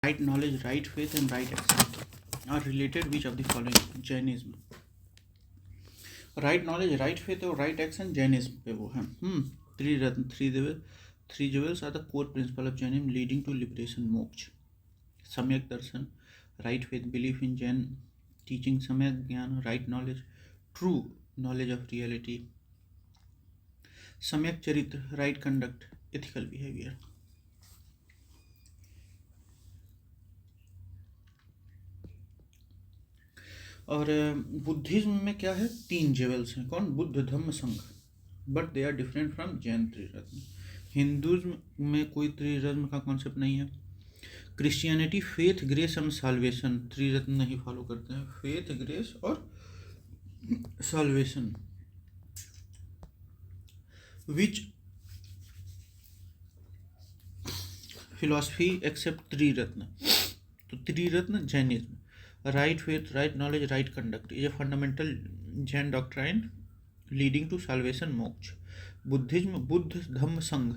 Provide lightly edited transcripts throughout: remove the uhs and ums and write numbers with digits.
Right knowledge, right faith, and right action are related. Which of the following? Jainism. Right knowledge, right faith और right action Jainism पे वो है। Three रत्न, three jewels are the core principle of Jainism leading to liberation, moksha. सम्यक दर्शन, right faith, belief in Jain teaching, सम्यक ज्ञान, right knowledge, true knowledge of reality, सम्यक चरित्र, राइट कंडक्ट, एथिकल बिहेवियर। और बुद्धिज्म में क्या है? 3 जेवल्स हैं। कौन? Buddha, dhamma, sangha. But they are different from Jain Triratna. Hinduism में कोई त्रिरत्न का कॉन्सेप्ट नहीं है। Christianity faith, grace and salvation, त्रिरत्न नहीं फॉलो करते हैं। फेथ, ग्रेस और salvation. Which philosophy accept Triratna? तो त्रिरत्न Jainism. Right faith, right knowledge, right conduct is a fundamental Jain doctrine leading to salvation, मोक्ष। बुद्धिज्म, बुद्ध, धम्म, संघ।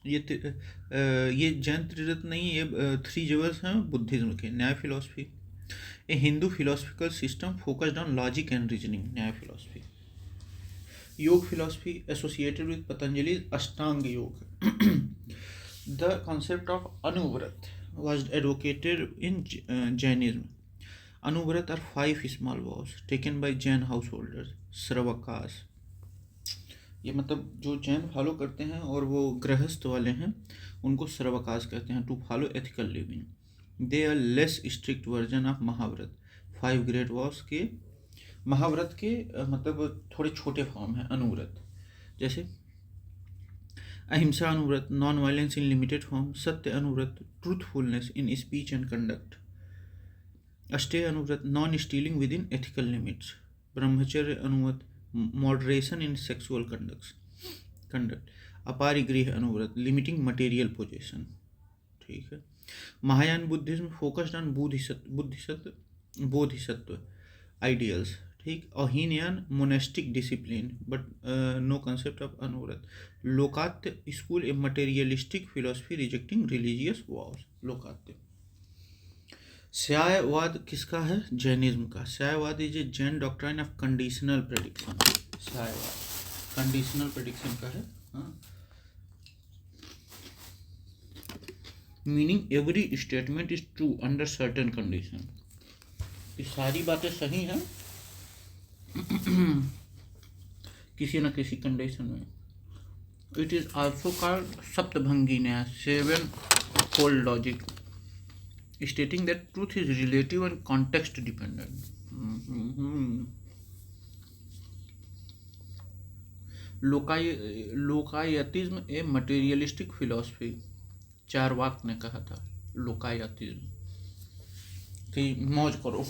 ये जैन त्रिरत्न नहीं, ये 3 जेवल्स हैं बुद्धिज्म के। Nyaya philosophy, a Hindu philosophical system focused on logic and reasoning, Nyaya philosophy. Yoga philosophy associated with Patanjali Ashtanga Yoga. The concept of Anuvrat was advocated in Jainism. Anuvrat are 5 small vows taken by Jain householders. श्रवकास, ये मतलब जो Jain follow करते हैं और वो गृहस्थ वाले हैं उनको श्रवकास कहते हैं। To follow ethical living. They are less strict version of mahavrata. 5 great vows के महाव्रत के मतलब थोड़े छोटे फॉर्म है अनुव्रत। जैसे अहिंसा अनुव्रत, non violence in limited form. सत्य अनुव्रत, truthfulness in speech and conduct. अष्टेय अनुव्रत, non stealing within ethical limits. ब्रह्मचर्य अनुव्रत, मॉडरेशन इन सेक्सुअल कंडक्ट। अपारिगृह अनुव्रत, लिमिटिंग मटेरियल पोजेशन। ठीक है। Mahayana Buddhism focused on bodhisattva ideals. ठीक। और Hinayana monastic discipline but no concept of anuvrata. Lokayata school a materialistic philosophy rejecting religious vows, Lokayata. स्यायवाद किसका है? जैनिज्म का। Syadvada is a Jain doctrine of conditional prediction. स्यायवाद कंडीशनल प्रेडिक्शन का है। Meaning every statement is true under certain condition. ये सारी बातें सही हैं किसी न किसी कंडीशन में। It is also called Saptabhangi Nyaya, 7 fold logic, stating that truth is relative and context dependent. Lokayatism a materialistic philosophy, Charvaka ने कहा था लोकायतिज्म कि मौज करो।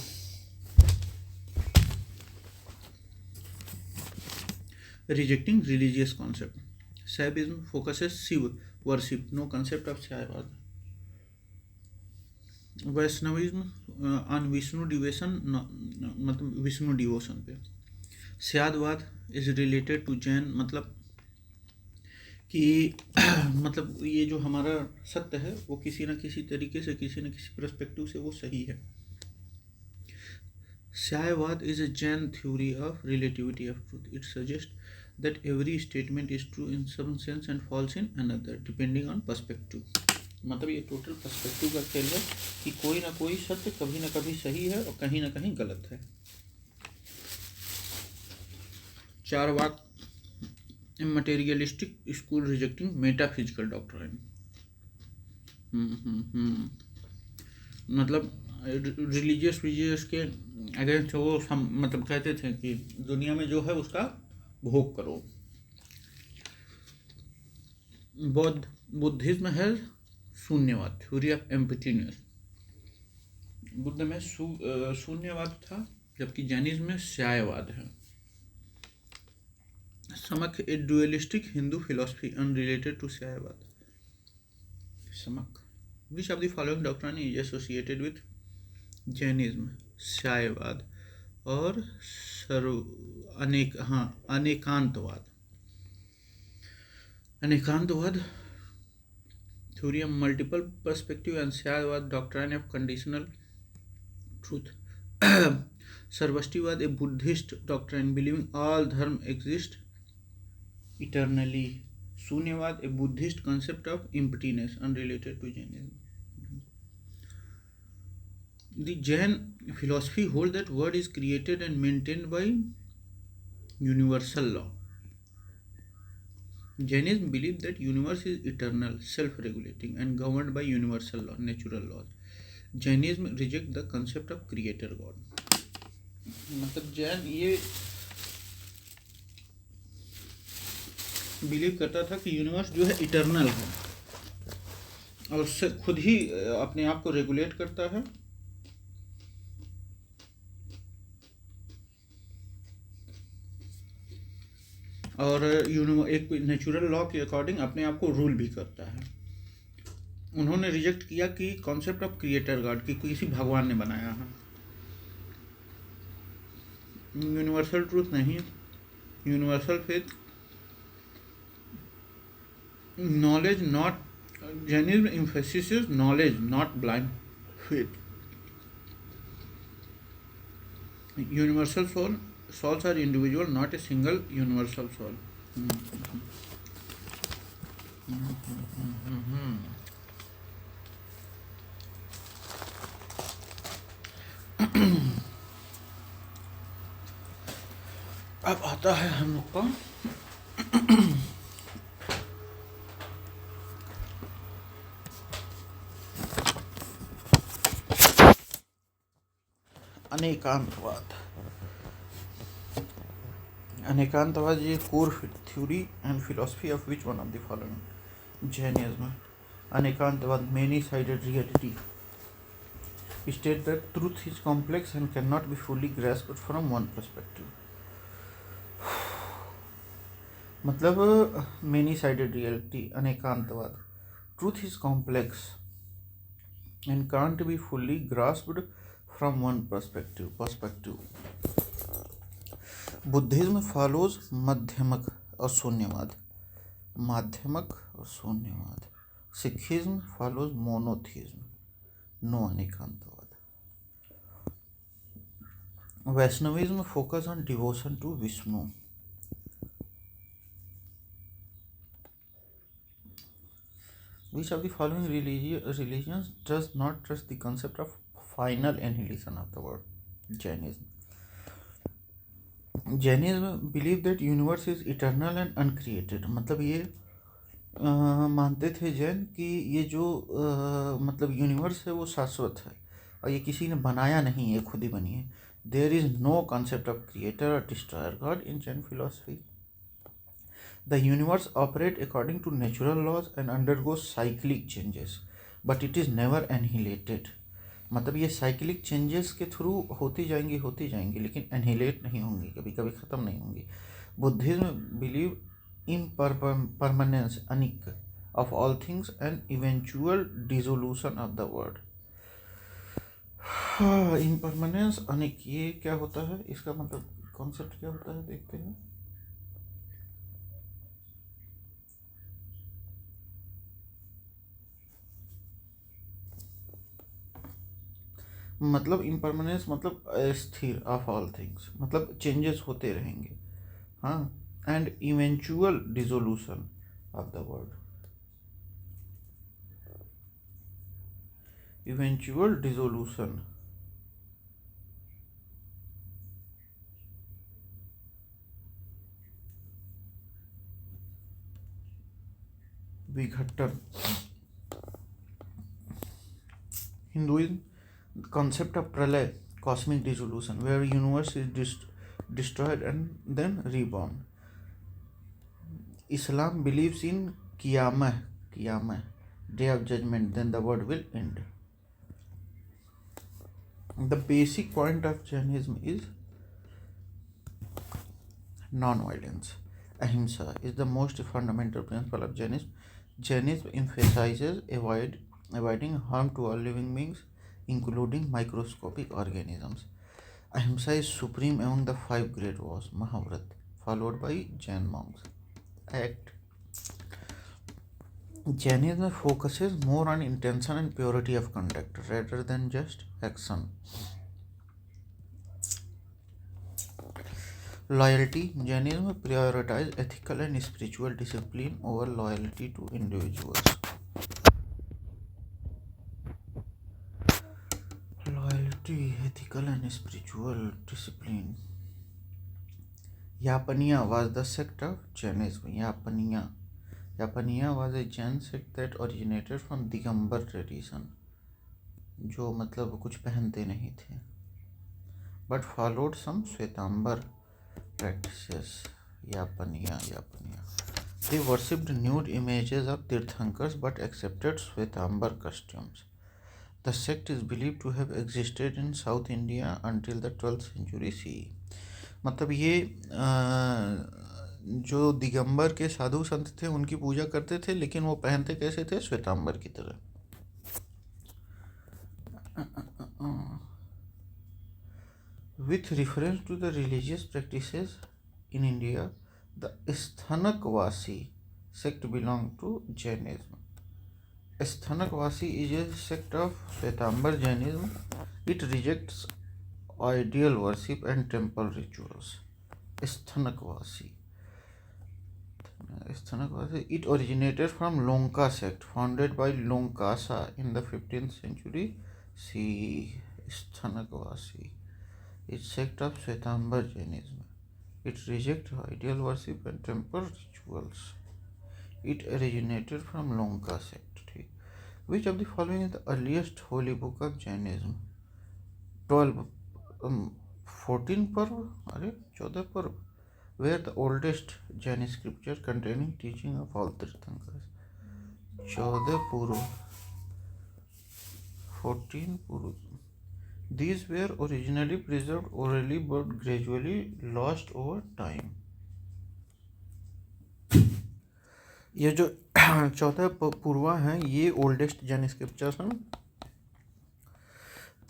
Rejecting religious concept. Saivism focuses Shiv worship, no concept of Saivada. Vaishnavism on Vishnu devotion, मतलब Vishnu devotion पे। स्यादवाद is related to Jain, मतलब कि मतलब ये जो हमारा सत्य है वो किसी न किसी तरीके से, किसी न किसी पर्सपेक्टिव से वो सही है। Saivada is a Jain theory of relativity of truth. It suggests that every statement is true in some sense and false in another, depending on perspective. मतलब ये टोटल पर्सपेक्टिव का खेल है कि कोई ना कोई सत्य कभी ना कभी सही है और कहीं ना कहीं गलत है। Charvaka materialistic school rejecting metaphysical doctrine. मतलब रिलीजियस के अगेंस्ट वो मतलब कहते थे कि दुनिया में जो है उसका भोग करो। बुद्धिज्म है शून्यवाद, थ्योरी ऑफ एम्प्टीनेस। बुद्ध में शून्यवाद था, जबकि जैनिज्म में स्यायवाद है। Samkhya a dualistic Hindu philosophy unrelated to Syadvada. Samkhya, which of the following doctrine is associated with Jainism? स्यायवाद और अनेकांतवाद। अनेकांतवाद theory of multiple perspective, and Syayavad doctrine of conditional truth. Sarvashtivad, a Buddhist doctrine believing all dharma exist eternally. Sunyavad, a Buddhist concept of emptiness unrelated to Jainism. The Jain philosophy holds that world is created and maintained by universal law. Jainism believes that universe is eternal, self-regulating, and governed by universal law, natural laws. Jainism rejects the concept of creator God. मतलब जैन ये believe करता था कि universe जो है eternal है और उससे खुद ही अपने आप को रेगुलेट करता है और एक नेचुरल लॉ के अकॉर्डिंग अपने आप को रूल भी करता है. उन्होंने रिजेक्ट किया कि कॉन्सेप्ट ऑफ क्रिएटर गॉड कि किसी भगवान ने बनाया है. यूनिवर्सल ट्रूथ नहीं, universal faith, knowledge not, Jainism emphasizes knowledge not blind faith. Universal souls are individual, not a single universal soul. अब आता है हम लोग का अनेकांतवाद. अनेकांतवाद is a core theory and philosophy of which one of the following? Jainism. Anekantavat, many-sided reality, states that truth is complex and cannot be fully grasped from one perspective. मतलब many-sided reality, Anekantavada, truth is complex and can't be fully grasped from one perspective. Buddhism follows madhyamak or शून्यवाद. Sikhism follows monotheism, no Anekantavada. Vaishnavism focus on devotion to Vishnu. Which of the following religions does not trust the concept of final annihilation of the world? Jainism. Jainism believe that universe is eternal and uncreated. मतलब ये मानते थे जैन कि ये जो मतलब universe है वो शाश्वत है और ये किसी ने बनाया नहीं है, खुद ही बनी है. There is no concept of creator और destroyer god in Jain philosophy. The universe operates according to natural laws and undergoes cyclic changes, but it is never annihilated. मतलब ये साइक्लिक चेंजेस के थ्रू होती जाएंगी लेकिन एनहिलेट नहीं होंगी, कभी कभी ख़त्म नहीं होंगी. Buddhism believe impermanence anicca of all things and eventual dissolution of the world. impermanence anicca ये क्या होता है, इसका मतलब कॉन्सेप्ट क्या होता है देखते हैं. मतलब इम्परमानेंस मतलब स्थिर ऑफ ऑल थिंग्स, मतलब चेंजेस होते रहेंगे. हाँ. And eventual dissolution of the world. Eventual dissolution विघटन. Hinduism concept of pralay, cosmic dissolution, where universe is destroyed and then reborn. Islam believes in qiyamah, day of judgment, then the world will end. The basic point of Jainism is non-violence. Ahimsa is the most fundamental principle of Jainism. Jainism emphasizes avoiding harm to all living beings, including microscopic organisms. Ahimsa is supreme among the 5 great vows, Mahavrat, followed by Jain monks. Act. Jainism focuses more on intention and purity of conduct rather than just action. Loyalty. Jainism prioritizes ethical and spiritual discipline over loyalty to individuals. Loyalty, ethical and spiritual discipline. Yapaniya was the sect of Jainism. Yapaniya was a Jain sect that originated from Digambar tradition, जो मतलब कुछ पहनते नहीं थे, but followed some Shwetambar practices. Yapaniya. They worshipped nude images of Tirthankars but accepted Shwetambar costumes. The sect is believed to have existed in South India until the 12th century CE. मतलब ये जो दिगंबर के साधु संत थे उनकी पूजा करते थे, लेकिन वो पहनते कैसे थे? श्वेतांबर की तरह. With reference to the religious practices in India, the Sthanakvasi sect belonged to Jainism. Sthanakvasi is a sect of Shwetambar Jainism. It rejects ideal worship and temple rituals. Sthanakvasi. It originated from Lonka sect, founded by Lonkasa in the 15th century CE. Sthanakvasi is sect of Shwetambar Jainism. It rejects ideal worship and temple rituals. It originated from Lonka sect. Which of the following is the earliest holy book of Jainism? 14 Parv, where the oldest Jain scripture containing teaching of all Tirthankars. 14 Purv, 14 Purv. These were originally preserved orally but gradually lost over time. ये जो 14 पूर्वा हैं ये oldest Jain scriptures हैं.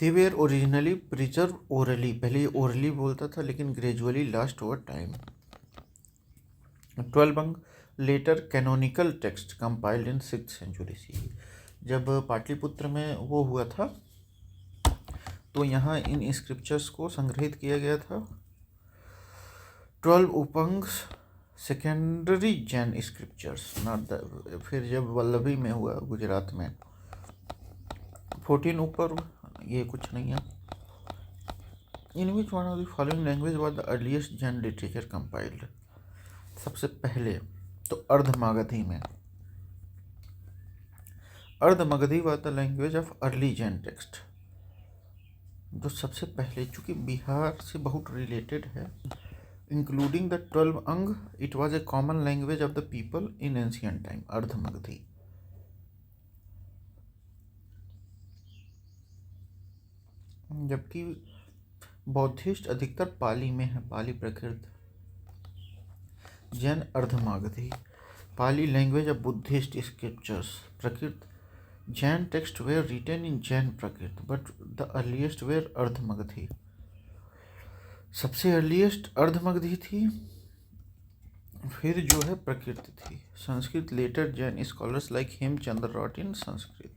They were originally preserve orally, पहले ये orally बोलता था लेकिन gradually last over time. 12 Anga later canonical text compiled in 6th century CE. जब पाटलिपुत्र में वो हुआ था तो यहाँ इन स्क्रिप्चर्स को संग्रहित किया गया था. 12 उपंग्स secondary Jain scriptures, not the. फिर जब वल्लभी में हुआ गुजरात में 14 ऊपर, ये कुछ नहीं है. In which one of the following language was the earliest Jain literature compiled. सबसे पहले तो अर्धमागधी में. Ardhamagadhi was the language of early Jain text. जो सबसे पहले, चूँकि बिहार से बहुत रिलेटेड है, including the 12 अंग, it was a common language of the people in ancient time. Ardhamagadhi. जबकि बौद्धिस्ट अधिकतर पाली में है, Pali Prakrit. Jain Ardhamagadhi. Pali language of Buddhist scriptures. Prakrit. Jain text were written in Jain Prakrit but the earliest were Ardhamagadhi. सबसे अर्लीस्ट अर्धमगधी थी, फिर जो है प्रकृति थी. Sanskrit. Later Jain scholars like Hemachandra wrote in Sanskrit.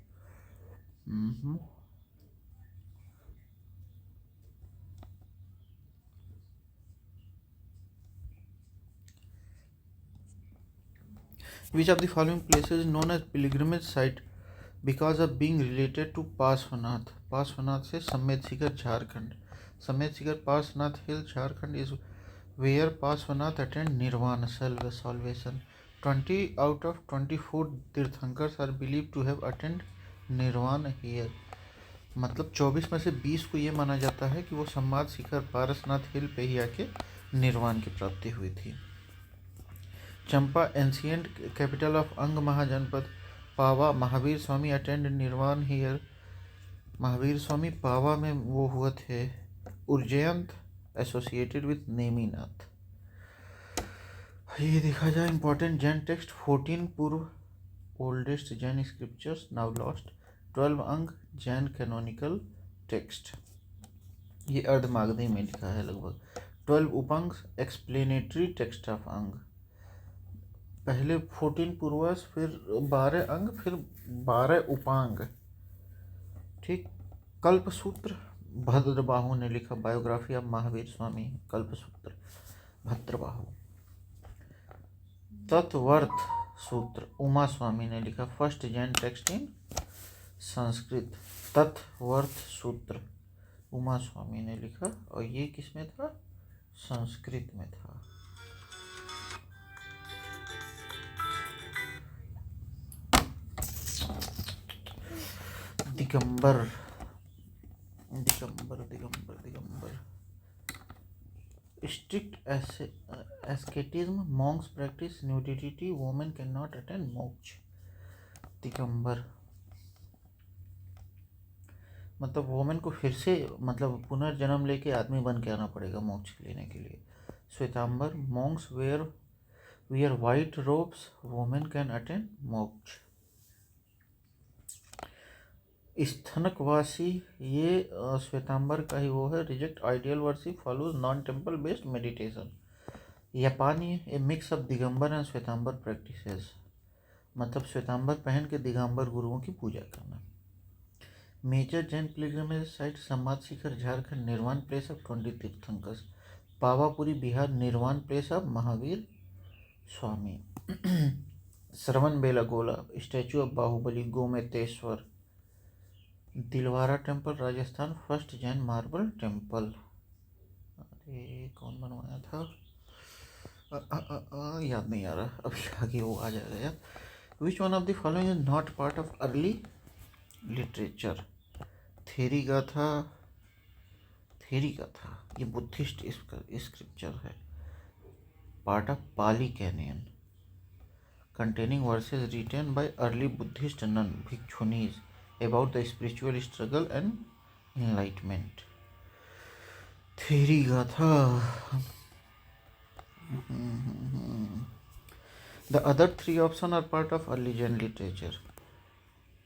Which of the following places is known as pilgrimage site because of being related to Parshvanath. Parshvanath से समेत शिखर झारखंड. समेत शिखर पार्श्वनाथ हिल Jharkhand is where Parshvanath attend Nirvana salvation. 20 out of 24 tirthankaras are believed to have attend Nirvana here. मतलब 24 में से 20 को ये माना जाता है कि वो सम्माद शिखर पार्श्वनाथ हिल पे ही आके निर्वाण की प्राप्ति हुई थी. चंपा एंशियंट कैपिटल ऑफ अंग महाजनपद. पावा. महावीर स्वामी अटेंड निर्वाण हियर. महावीर स्वामी पावा में वो हुए थे. Ujjain associated with Neminath. ये देखा जाए इंपॉर्टेंट जैन टेक्स्ट. 14 पूर्व oldest Jain scriptures now lost. 12 अंग जैन कैनोनिकल टेक्स्ट. ये अर्धमागधी में लिखा है लगभग. 12 उपंग एक्सप्लेनेटरी टेक्स्ट ऑफ अंग. पहले 14 पूर्वज, फिर 12 अंग, फिर 12 उपांग। ठीक। कल्पसूत्र भद्रबाहु ने लिखा, बायोग्राफी ऑफ महावीर स्वामी, कल्पसूत्र भद्रबाहु। तत्वर्थ सूत्र उमा स्वामी ने लिखा, first Jain text in Sanskrit. Tattvartha Sutra Uma Swami ने लिखा, और ये किस में था? संस्कृत में था। Digambar Digambar Digambar Digambar strict asceticism, monks practise nudity, women can not attend moksha. Digambar मतलब वुमेन को फिर से मतलब पुनर्जन्म लेके आदमी बन के आना पड़ेगा मोक्ष लेने के लिए। Shvetambara, monks wear white robes, women can attain मोक्ष। स्थनकवासी, ये श्वेतांबर का ही वो है, reject ideal worship, follows non temple based meditation. Yapaniya, a mix of Digambar and Shvetambar practices, मतलब श्वेतांबर पहन के दिगंबर गुरुओं की पूजा करना। Major Jain pilgrimage site, Sammed Shikhar Jharkhand, nirvana place of 20 tirthankaras. Pawapuri Bihar, nirvana place of Mahavira Swami. Shravanabelagola, statue of Bahubali, Gomateshwara. Dilwara temple Rajasthan, first Jain marble temple. अरे कौन बनवाया था? याद नहीं आ रहा, अभी आगे वो आ जाएगा यार। विच one of the following is not part of early literature? Theri Gatha ये बुद्धिस्ट स्क्रिप्चर है, part of Pali canyon, containing verses written by early Buddhist nun bhikshunis about the spiritual struggle and enlightenment. Theory Gatha. The other three options are part of early Jain literature.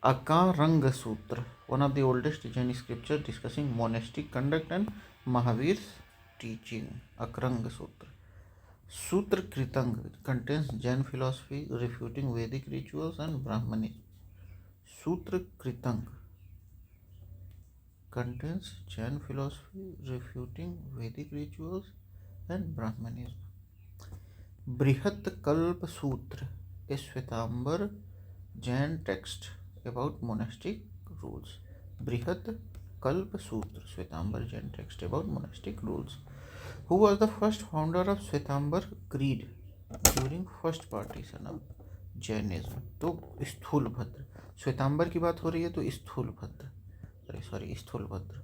Akaranga Sutra, one of the oldest Jain scriptures discussing monastic conduct and Mahavir's teaching. Akaranga Sutra. Sutra Kritang contains Jain philosophy refuting Vedic rituals and Brahmanism. Sutra Kritang contains Jain philosophy refuting Vedic rituals and Brahmanism. Brihat Kalp Sutra, a Shwetambar Jain text about monastic rules. Brihat Kalp Sutra, Shwetambar Jain text about monastic rules. Who was the first founder of Shwetambar Creed during first partition of Jainism? तो स्थूलभद्र। श्वेतांबर की बात हो रही है तो स्थूलभद्र, स्थूलभद्र।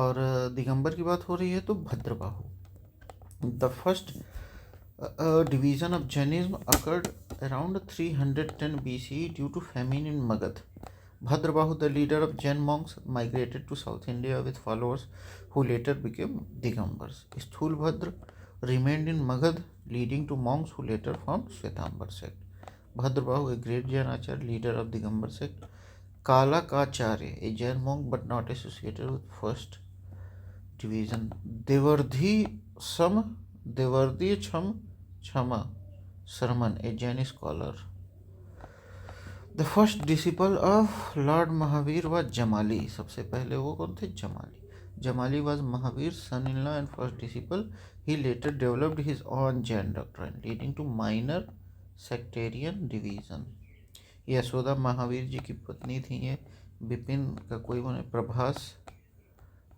और दिगंबर की बात हो रही है तो Bhadrabahu. The first division of Jainism occurred around 310 BCE due to famine in Magad. Bhadrabahu, the leader of Jain monks, migrated to South India with followers who later became Digambars. Sthulbhadra remained in Magad, leading to monks who later formed Shwetambar sect. Bhadrabahu, a great Jain Acharya, leader of Digambar sect. Kalakacharya, a Jain monk but not associated with first division. Devardhi Chama Sarman, a Jain scholar. The first disciple of Lord Mahavir was Jamali. सबसे पहले वो कौन थे? Jamali was Mahavir's son-in-law and first disciple. He later developed his own Jain doctrine, leading to minor sectarian division. Yashoda Mahavir ji की पत्नी थी। ये विपिन का कोई बने, प्रभास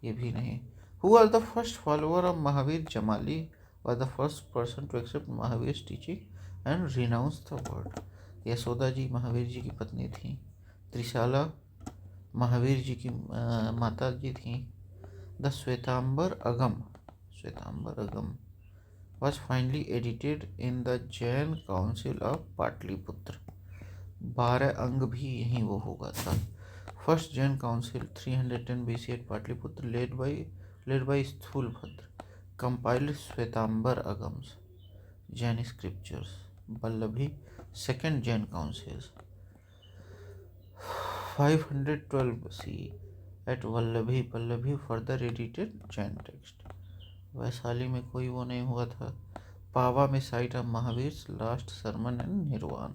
ये भी नहीं। Who was the first follower of Mahavir? Jamali was the first person to accept Mahavir's teaching and renounce the word. Yashoda ji Mahavir ji की पत्नी थी। त्रिशाला महावीर जी की माता जी थी। The Shvetambar Agam was finally edited in the Jain Council of Pataliputra. 12 अंग भी यहीं वो होगा था। First Jain council 310 BC at Pataliputra, led by Sthulabhadra, compiled Shvetambar Agamas, Jain scriptures. Vallabhi, second Jain council, 512 CE at Vallabhi further edited Jain text. Vaishali में कोई वो नहीं हुआ था। पावा में साइट ऑफ महावीर's last sermon and Nirvan.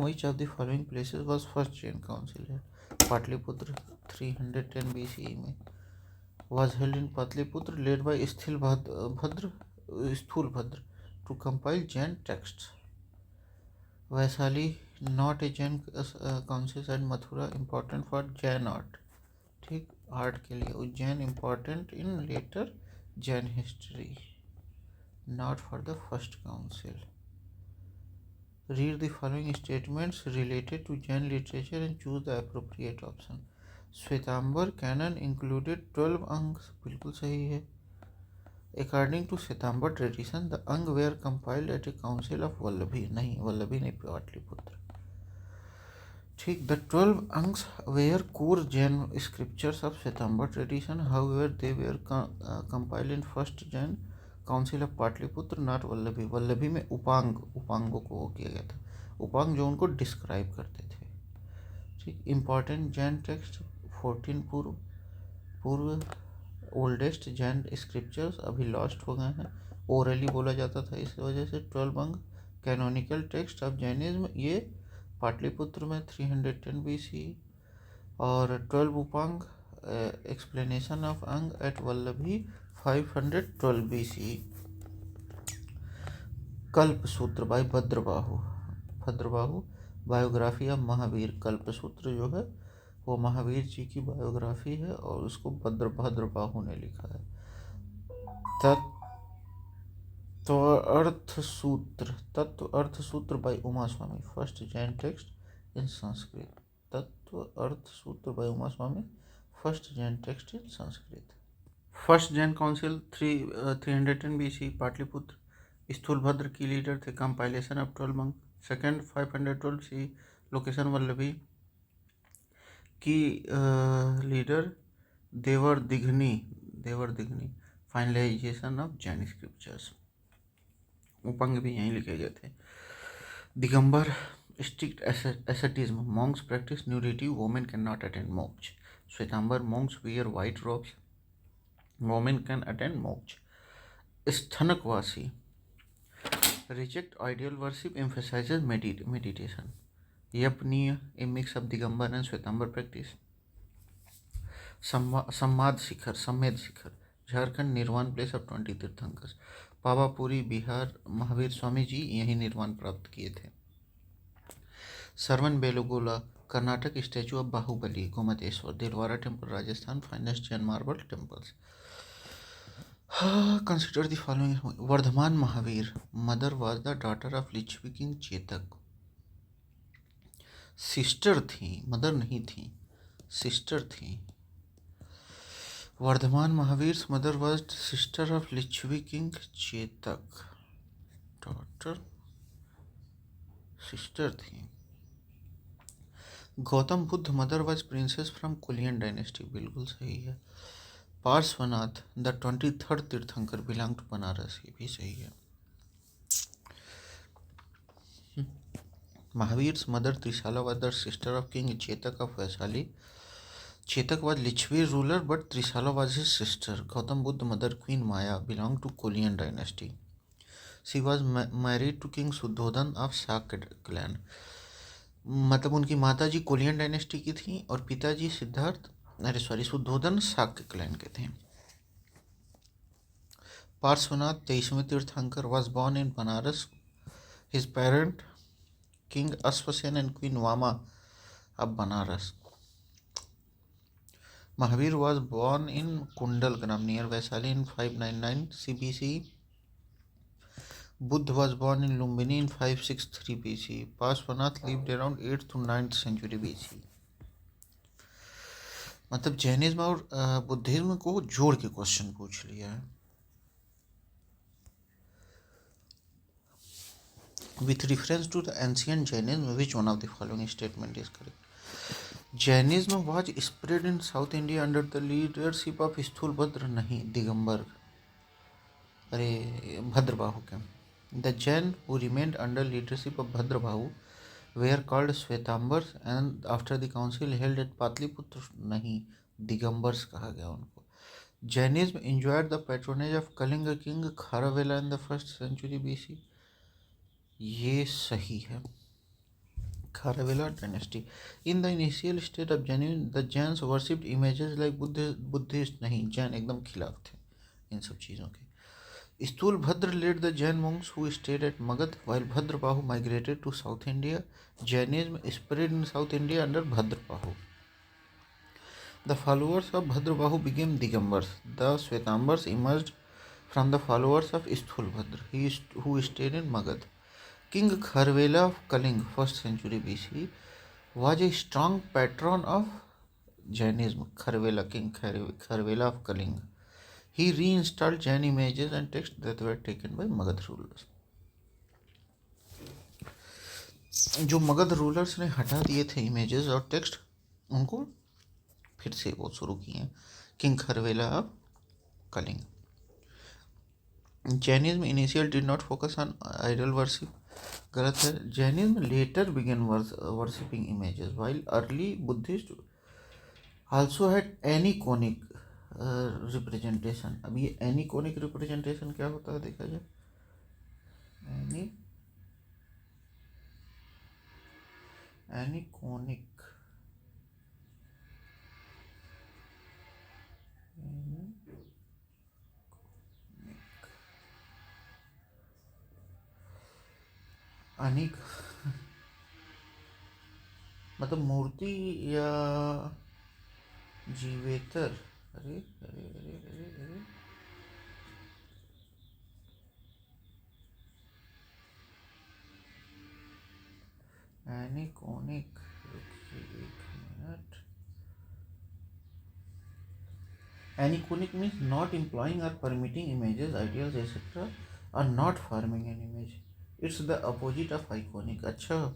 Which of the following places was first Jain council है? Pataliputra 310 BCE में was held in Patliputra, led by Sthulbhadra to compile Jain texts. Vaisali, not a Jain council, and Mathura important for Jain art. ठीक, art के लिए Ujjain important in later Jain history, not for the first council. Read the following statements related to Jain literature and choose the appropriate option. Shvetambara canon included 12 अंग, बिल्कुल सही है. According to Shwetambar tradition, the अंग were compiled at a council of Vallabhi. नहीं, वल्लभी नहीं, पाटलिपुत्र. ठीक, the 12 अंग्स were core Jain scriptures of Shwetambar tradition. However, they were compiled in first Jain council of Pataliputra, not Vallabhi. Vallabhi में उपांगों को वो किया गया था, उपांग जो उनको डिस्क्राइब करते थे. ठीक, इम्पॉर्टेंट जैन टेक्स्ट 14 पूर्व ओल्डेस्ट जैन स्क्रिप्चर्स अभी लॉस्ट हो गए हैं, ओरली बोला जाता था, इस वजह से. 12 अंग कैनोनिकल टेक्स्ट ऑफ जैनिज्म, ये पाटलिपुत्र में 310 BC, और 12 उपांग एक्सप्लेनेशन ऑफ अंग at Vallabhi 512 BC. Kalpasutra by Bhadrabahu biography of Mahavir. Kalpasutra जो है वो महावीर जी की बायोग्राफी है और उसको भद्रबाहु ने लिखा है. Tattvartha Sutra by Uma Swami, first Jain text in Sanskrit. Tattvartha Sutra by Uma Swami, first Jain text in Sanskrit. First Jain council 310 BC Pataliputra. Sthulabhadra की लीडर थे. कंपाइलेशन ऑफ 12 मंक. सेकेंड 512 BC लोकेशन वल्लभी की leader Devardhi Gani. Finalisation of Jain scriptures. उपांग भी यहीं लिखे गए थे. Digambar strict asceticism. Monks practise nudity. Women can not attend moksha. Shvetambar monks wear white robes. Women can attend moksha. Sthanakvasi reject ideal worship, emphasises meditation. Yapaniya a mix of Digambar and Shvetambar practice. Sammed Shikhar Jharkhand nirvana place of 20 tirthankaras. Pawapuri Bihar. Mahavira Swami ji यहीं निर्वाण प्राप्त किए थे. Shravanabelagola Karnataka. Statue of Bahubali Gomateshwara. Dilwara temple Rajasthan. Finest Jain marble temples. Consider the following. Vardhaman Mahavira. Mother was the daughter of Licchavi king Chetaka. Sister थी, mother नहीं थी, sister थी. Vardhaman Mahavira mother was sister of Licchavi king Chetaka. Daughter sister थी. Gautam Buddha mother was princess from Koliyan dynasty. बिल्कुल सही है. Parshvanath the 23rd तीर्थंकर belong to Banaras. ये भी सही है. महावीर's mother Trishala was the sister of King Chetak of Vaishali. Chetak was Lichvi ruler, but Trishala was his sister. Gautam Buddha mother Queen Maya belonged to Kullian dynasty. She was married to King Suddhodhan of Shak clan. मतलब उनकी माता जी कोलियन dynasty की थी और पिताजी Shuddhodana Shakya clan के थे. पार्श्वनाथ 23वें तीर्थंकर was born in Banaras. His parent King Ashvasen and Queen Vama of Banaras. Mahavir was born in Kundalgram near Vaishali in 599 CBC. Buddha was born in Lumbini in 563 BC. Parshvanath lived around 8th to 9th century BC. मतलब Jainism और Buddhism को जोड़ के question पूछ लिया है. With reference to the ancient Jainism, which one of the following statement is correct? Jainism was spread in South India under the leadership of Sthulbhadra. नहीं, दिगंबर, अरे भद्रबाहु के. The Jain who remained under leadership of Bhadrabahu were called Shvetambars, and after the council held at Patliputra, नहीं, दिगंबर्स कहा गया उनको. Jainism enjoyed the patronage of Kalinga king Kharavela in the 1st century BC. ये सही है. Kharavela dynasty. In the initial state of Jainism, the Jains worshipped images like Buddhist. नहीं, जैन एकदम खिलाफ थे इन सब चीज़ों के. Stulbhadra led the Jain monks who stayed at Magad, while Bhadrabahu migrated to South India. Jainism spread in South India under Bhadrabahu. The followers of Bhadrabahu became Digambars. The Svetambars emerged from the followers of Stulbhadra, who stayed in Magad. King Kharvela of Kaling, 1st century BC, was a strong patron of Jainism. King Kharvela of Kaling. He reinstalled Jain images and texts that were taken by Magad rulers. जो Magadh rulers ने हटा दिए थे images और text, उनको फिर से वो शुरू किए हैं. King Kharavela of Kalinga. Jainism initial did not focus on idol worship. गलत है. Jainism later began worshipping images while early Buddhist also had aniconic representation. अब ये एनीकोनिक रिप्रेजेंटेशन क्या होता है देखा जाए. एनीकोनिक अनिक मतलब मूर्ति या जीवेतर. अरे अरे अरे अरे अरे एनीकोनिक. एक minute. Aniconic means not employing or permitting images, ideals, etc. or not forming an image. It's the opposite of iconic. अच्छा,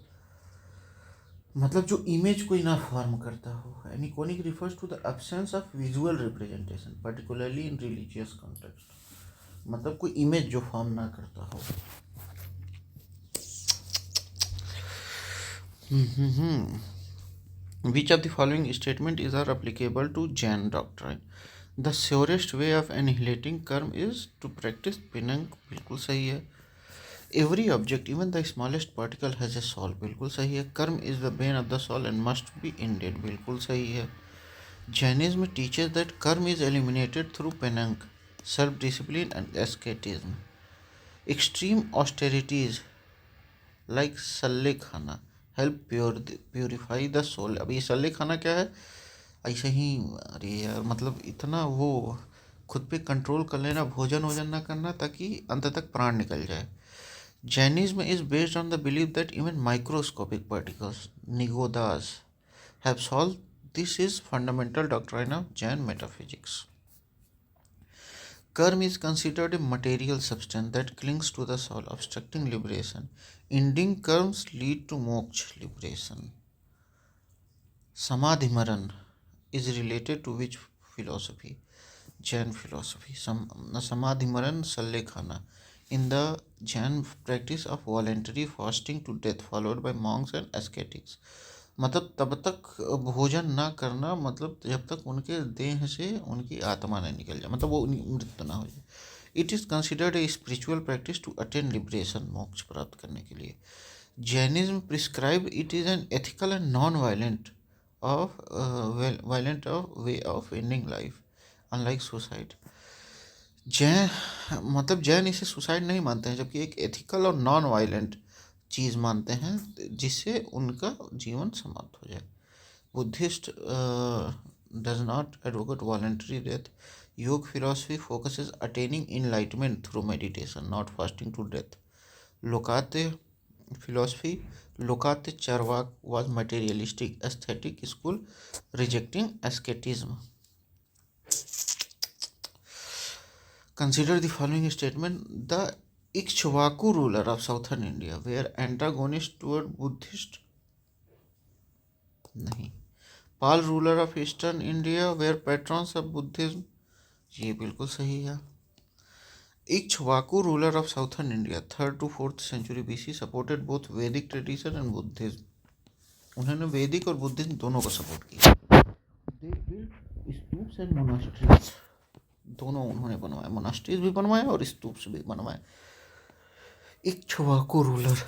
मतलब जो इमेज कोई ना फॉर्म करता हो. Aniconic refers to the absence of visual representation, particularly in religious context. मतलब कोई image जो फॉर्म ना करता हो. Which of the following statement is are applicable to Jain doctrine? The surest way of annihilating karma is to practice penang. बिल्कुल सही है. Every object, even the smallest particle, has a soul. बिल्कुल सही है. Karma is the bane of the soul and must be ended. बिल्कुल सही है. Jainism teaches that karma is eliminated through penang, self-discipline and asceticism. Extreme austerities like सल्ले खाना help purify the soul. अब ये सल्ले खाना क्या है. ऐसे ही अरे यार मतलब इतना वो खुद पे कंट्रोल कर लेना, भोजन वोजन ना करना ताकि अंत तक प्राण निकल जाए. Jainism is based on the believe that even microscopic particles nigodas have souls. This is fundamental doctrine of Jain metaphysics. Karma is considered a material substance that clings to the soul, obstructing liberation. Ending karmas lead to moksha, liberation. Samadhimaran is related to which philosophy? Jain philosophy. Samadhimaran Sallekhana. In the Jain practice of voluntary fasting to death followed by monks and ascetics. मतलब तब तक भोजन ना करना, मतलब जब तक उनके देह से उनकी आत्मा नहीं निकल जाए, मतलब वो मृत्यु ना हो जाए. It is considered a spiritual practice to attain liberation, मोक्ष प्राप्त करने के लिए. Jainism prescribe it is an ethical and non violent way of ending life, unlike suicide. Jain मतलब जैन इसे सुसाइड नहीं मानते हैं, जबकि एक एथिकल और नॉन वायलेंट चीज़ मानते हैं जिससे उनका जीवन समाप्त हो जाए. Buddhist does not advocate voluntary death. Yoga philosophy focuses attaining enlightenment through meditation, not fasting to death. Lokayata philosophy, Lokate Charvak was materialistic, aesthetic school, rejecting asceticism. Consider the following statement. The Ikshvaku ruler of southern India were antagonists toward Buddhist. नहीं. Pal ruler of eastern India were patrons of Buddhism. ये बिल्कुल सही है. Ikshvaku ruler of southern India, 3rd to 4th century BC, supported both Vedic tradition and Buddhism. उन्होंने वैदिक और Buddhism दोनों को सपोर्ट किया. They built stupas and monasteries. दोनों उन्होंने बनवाए, मोनास्ट्रीज भी बनवाए और स्तूप्स भी बनवाए। Ikshvaku ruler,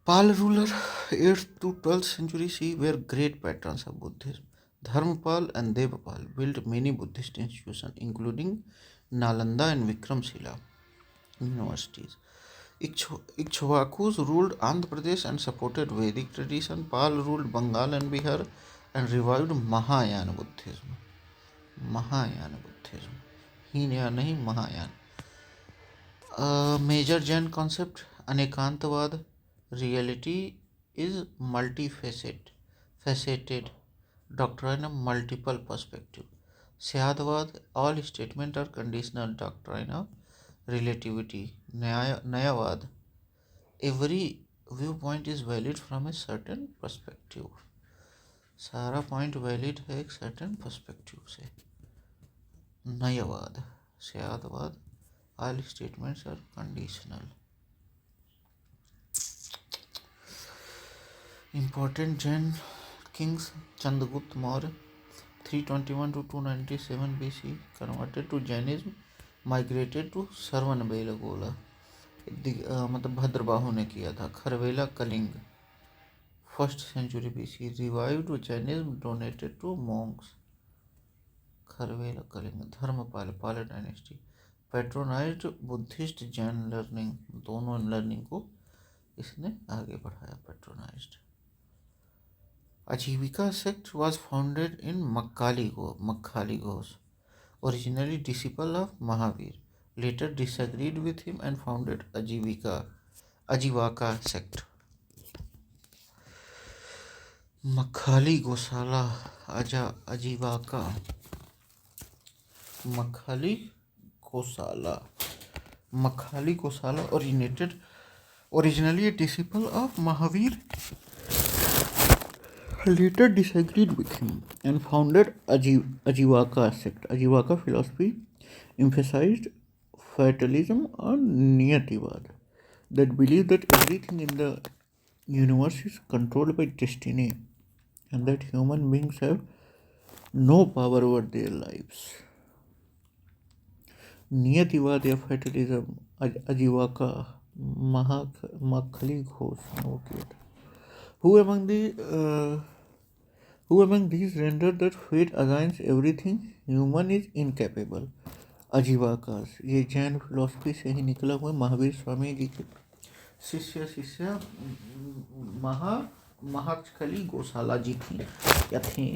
Pal ruler 8th to 12th century C were great patrons of Buddhism. Dharmapal and Devapal built many Buddhist institutions, including Nalanda and Vikramshila universities. Ikshvakus ruled Andhra Pradesh and supported Vedic tradition. Pal ruled Bengal and Bihar and revived Mahayana Buddhism. Mahayana Buddhism. Hinaya nahi Mahayana. Major Jain concept Anekantavad. Reality is faceted doctrine of multiple perspective. Syadvad, all statements are conditional doctrine of relativity. Nayavad, every viewpoint is valid from a certain perspective. सारा point valid है एक certain perspective से. नयवाद, स्यादवाद, all statements are conditional. Important Jain kings Chandragupta Maurya 321 to 297 BC converted to Jainism, migrated to Sarvanabelagola, मतलब भद्रबाहु ने किया था. Kharavela Kalinga 1st century BC revived Jainism, donated to monks. Kharavela Kalinga. Dharmapala Pala dynasty patronised Buddhist Jain learning, दोनों learning को इसने आगे बढ़ाया, patronised. Ajivika sect was founded in Makkali Ghosh, originally disciple of Mahavir, later disagreed with him and founded Ajivaka sect. Makkali Gosala Ajivaka. Makkali Gosala originally a disciple of Mahavir, later disagreed with him and founded Ajivaka sect. Ajivaka philosophy emphasized fatalism or Niyativad, that believed that everything in the universe is controlled by destiny and that human beings have no power over their lives. Niyativad या fatalism Ajivaka Makkali Ghosh ने किया था. Who among these rendered that fate assigns everything human is incapable? अजीवाकास. ये Jain philosophy से ही निकला हुआ महावीर स्वामी जी के शिष्य महाकली गोशाला जी थी या थे,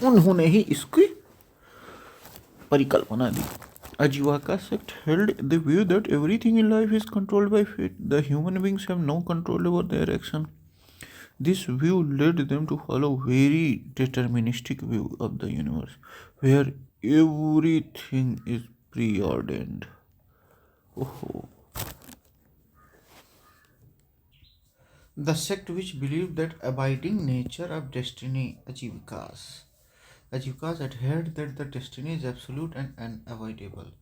उन्होंने ही इसकी परिकल्पना दी. Ajivaka sect held the view that everything in life is controlled by fate. The human beings have no control over their action. This view led them to follow very deterministic view of the universe, where everything is preordained. Oh. The sect which believed that abiding nature of destiny, Ajivikas adhered that the destiny is absolute and unavoidable.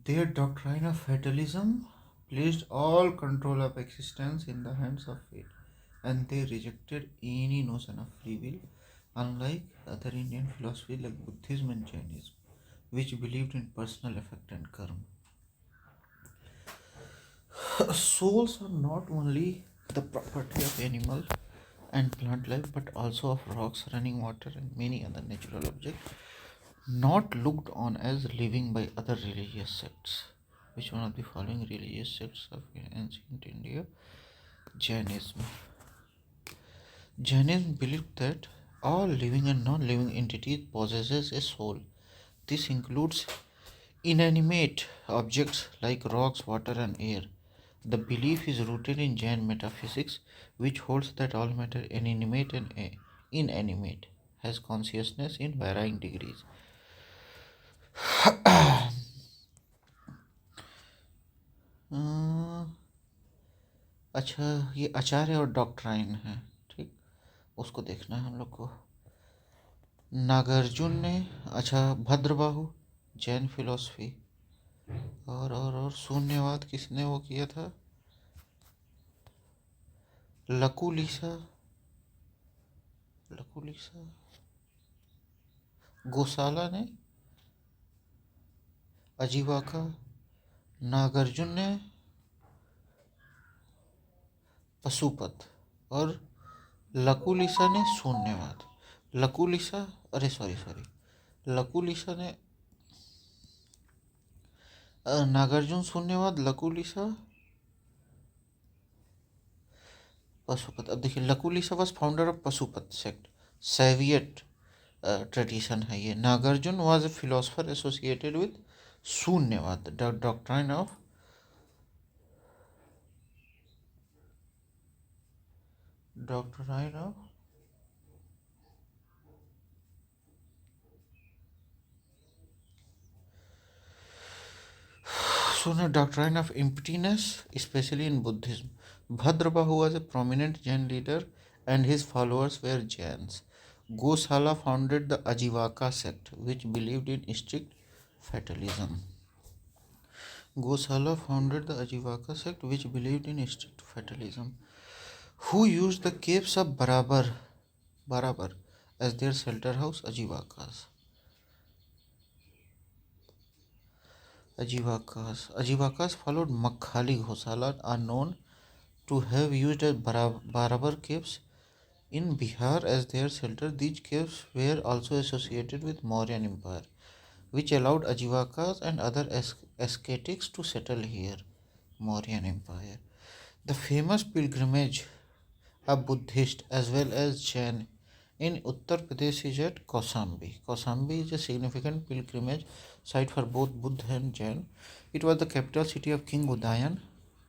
Their doctrine of fatalism placed all control of existence in the hands of fate, and they rejected any notion of free will, unlike other Indian philosophies like Buddhism and Jainism, which believed in personal effect and karma. Souls are not only the property of animal and plant life, but also of rocks, running water, and many other natural objects, not looked on as living by other religious sects. Which one of the following religious sects of ancient India? Jainism. Jainism believed that all living and non-living entities possesses a soul. This includes inanimate objects like rocks, water, and air. The belief is rooted in Jain metaphysics, which holds that all matter, inanimate and inanimate, has consciousness in varying degrees. अच्छा, ये आचार्य और doctrine है, ठीक, उसको देखना है हम लोग को. नागार्जुन ने, अच्छा, भद्रबाहु जैन फिलोसफी, और शून्यवाद किसने वो किया था? लकुलिसा गोशाला ने अजीवाका, नागार्जुन ने पशुपत और लकुलिसा ने शून्यवाद। लकुलिसा, अरे सॉरी, लकुलिसा ने नागार्जुन शून्यवाद, लकुलिसा पशुपत। अब देखिए, Lakulisa was founder of Pashupata sect, Shaivite tradition है ये। Nagarjuna was a philosopher associated with Shunyavada, the doctrine of doctrine of emptiness, especially in Buddhism. Bhadrabahu was a prominent Jain leader and his followers were Jains. Gosala founded the Ajivaka sect, which believed in strict fatalism. Gosala founded the Ajivaka sect, which believed in strict fatalism. Who used the caves of Barabar as their shelter house? Ajivakas followed Makhali Ghosala are known to have used Barabar caves in Bihar as their shelter. These caves were also associated with Mauryan Empire, which allowed Ajivakas and other ascetics to settle here. Mauryan Empire. The famous pilgrimage of Buddhist as well as Jain in Uttar Pradesh is at Kausambi. Kausambi is a significant pilgrimage site for both Buddha and Jain. It was the capital city of King Udayan,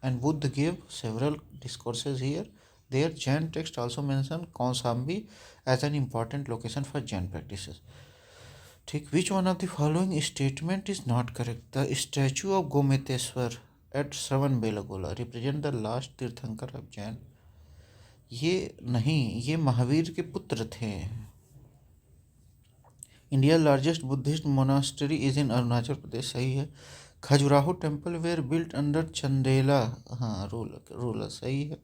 and Buddha gave several discourses here. Their Jain text also mention Kausambi as an important location for Jain practices. Which one of the following statement is not correct? The statue of Gometeshwar at Shravanbelagola represent the last Tirthankar of Jain. ये नहीं, ये महावीर के पुत्र थे। India largest Buddhist monastery is in Arunachal Pradesh, सही है। Khajuraho temple were built under Chandela, हाँ ruler, सही है।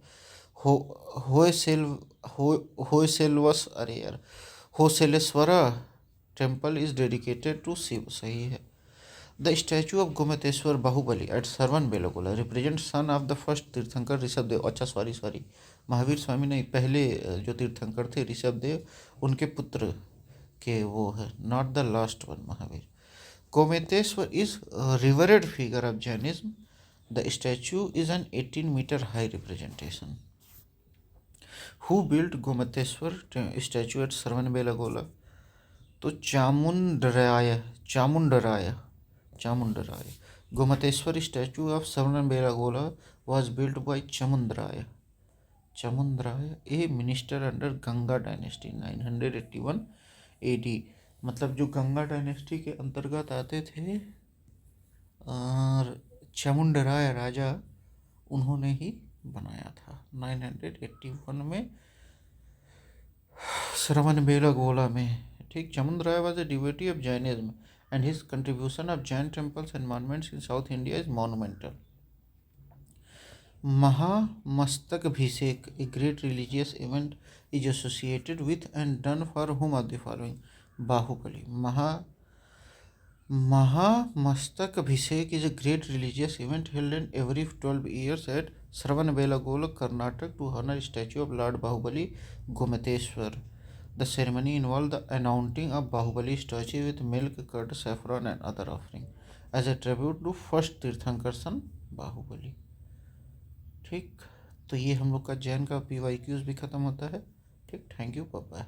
होयसेल्वस, अरे यार, Hoysaleswara temple is dedicated to Shiva, सही है। The statue of Gomateshwara Bahubali at Shravanabelagola represent son of the first tirthankara Rishabhdev. अच्छा सॉरी, महावीर स्वामी नहीं, पहले जो तीर्थंकर थे ऋषभदेव, उनके पुत्र के वो है, not the last one Mahavira. Gomateshwara is revered figure of Jainism. The statue is an 18-meter high representation. Who built Gomateshwara statue at Shravanabelagola? तो Chamundaraya. Gomateshwara statue of Savanabelagola was built by Chamundaraja, a minister under Ganga dynasty 981 AD। मतलब जो Ganga dynasty के अंतर्गत आते थे और चामुंडराय राजा, उन्होंने ही बनाया था 981 में श्रवणबेलागोला में। ठीक, Chamundaray was a devotee of Jainism and his contribution of Jain temples and monuments in South India is monumental. Mahamastakabhisek, a great religious event, is associated with and done for whom of the following? Bahubali. Mahamastakabhisek is a great religious event held in every 12 years at Shravanbelagola, Karnataka, to honor a statue of Lord Bahubali, Gomateshwar. The ceremony involved the anointing of Bahubali statue with milk, curd, saffron and other offering as a tribute to first तीर्थंकर सन बाहुबली। ठीक, तो ये हम लोग का जैन का PYQs भी ख़त्म होता है। ठीक, थैंक यू, बाय बाय।